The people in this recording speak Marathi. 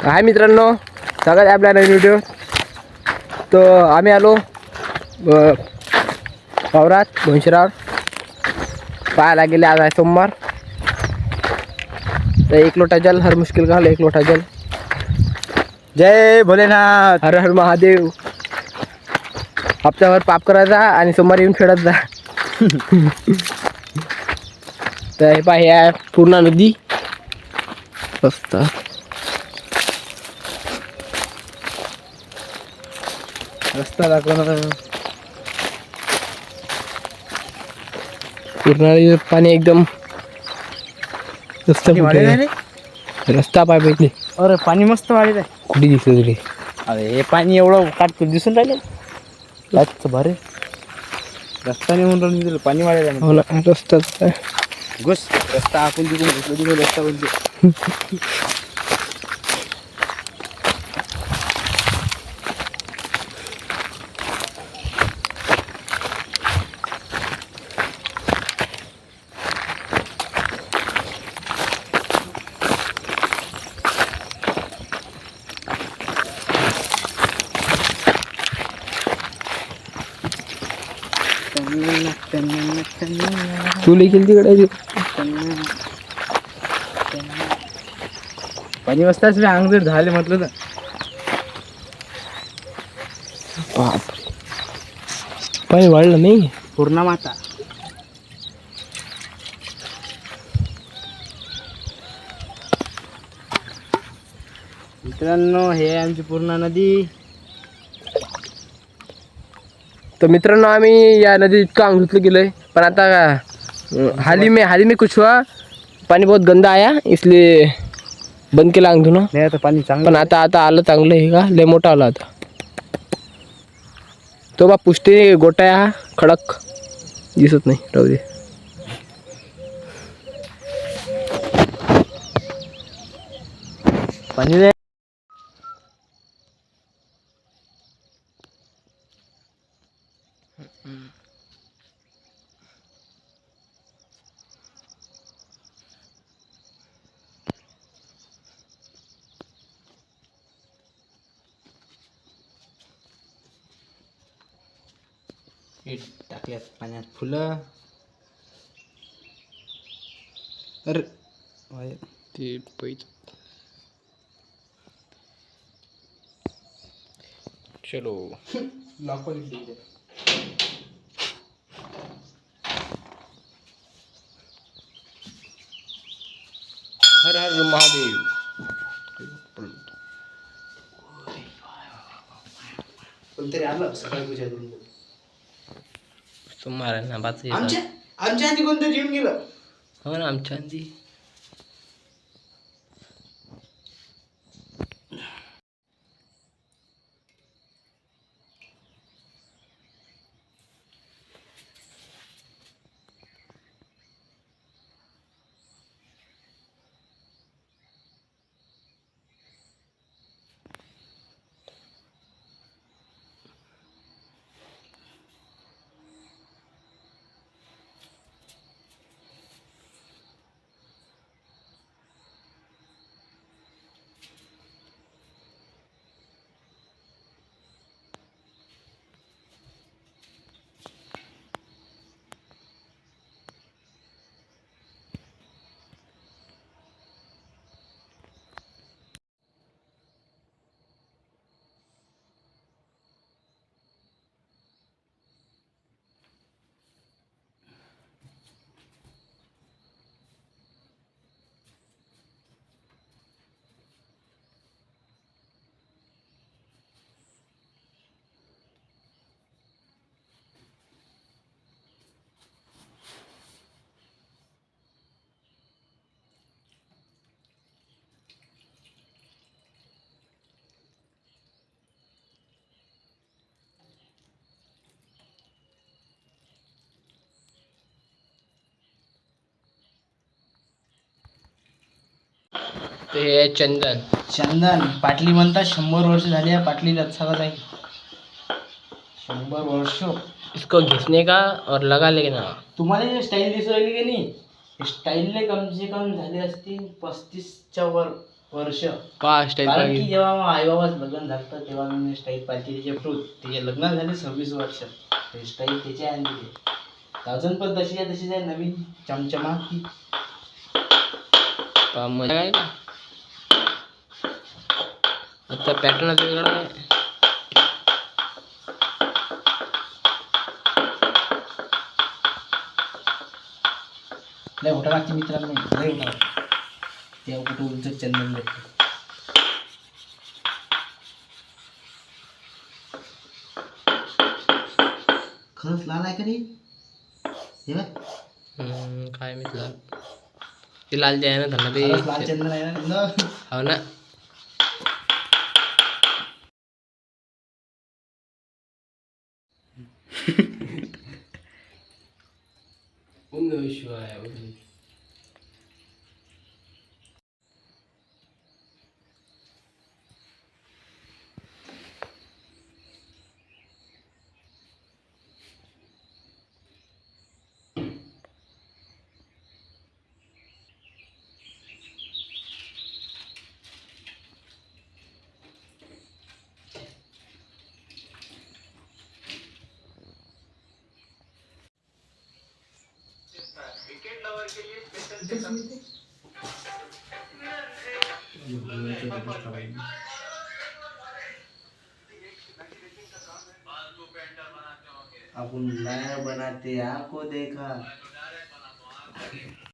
हाय मित्रांनो, स्वागत आहे आपल्या नवीन व्हिडिओ. तो आम्ही आलो वावरात भोंशरावर पाहायला गेले. आज आहे सोमवार. तर एक लोटा जल हर मुश्किल का हल एक लोटा जल. जय भोलेनाथ. हर हर महादेव. हप्त्यावर पाप करायचा आणि सोमवार येऊन खेळत जा. तर हे पहा, हे आहे पूर्णा नदी. मस्त रस्ता दाखवणार. पूर्ण पाणी एकदम रस्ता पाय पाहिजे. अरे पाणी मस्त वाढेल आहे. कुठे दिसलं तुले? अरे हे पाणी एवढं काटतो दिसून राहिलं. लाच भारे रस्ता नाही म्हणून राहिलं, पाणी वाढेल आहे. हो ना, रस्ताच घुस रस्ता आपण तिकडून घुसलो तिकडे रस्ता बनते. तुले गेली तिकडे. पाणी मस्त असले अंग जर झाले म्हटलं तर. बाप, पाणी वाढलं नाही. पूर्णा माता. मित्रांनो, हे आमची पूर्णा नदी. तर मित्रांनो, आम्ही या नदीत इतकं अंग धुतलं गेलंय, पण आता हाल ही में कुछ हुआ, पानी बहुत गंदा आया, इसलिए बंद केला अंग धुणं. नाही आता पाणी चांगलं. पण आता आलं चांगलं आहे का, लय मोठा आला आता. तो बा पुष्टी गोटा आहे, हा खडक दिसत नाही. राहू दे. पाणी नाही. टाकल्यात पाण्यात फुलं. अरे ते चलो हर हर महादेव. कोणतरी आलं सकाळी पूजा करून. तुम्हाला ना बात आमच्या आधी कोणतरी येऊन गेलं. हो ना, आमच्या आधी. ते चंदन पाटली म्हणतात. 100 वर्ष झाली या पाटलीला. सांगत आहे 100 वर्ष. इसको घिसने का और लगा लेना. तुम्हाला जे स्टाईल दिसू राहिली की नाही, स्टाईलने कम से कम झाले असतील 35च्या वर. वर्ष. पहा स्टाईल कारण की जेव्हा आई बाबाच लग्न झालं तेव्हा मी स्टाईल पाहिजे तिचे फ्रूट तिचे लग्न झाले 26 वर्ष स्टाईल त्याचे आणि तिचे अजून पण तशीच आहे नवीन चमचमा ती. मजा आहे ना. आता पॅटर्न आता वेगळा आहे. लय मोठा लागते मित्रांनो लय मोठा तेव्हा कुठं उंच चंदन भेटते. खरंच लाल आहे का रे हे बघ. काय माहित लाल ते लाल जे आहे ना त्यांना ते खरंच लाल चंदन आहे ना हो ना. शिवाय अपन नया बनाते आपको देखा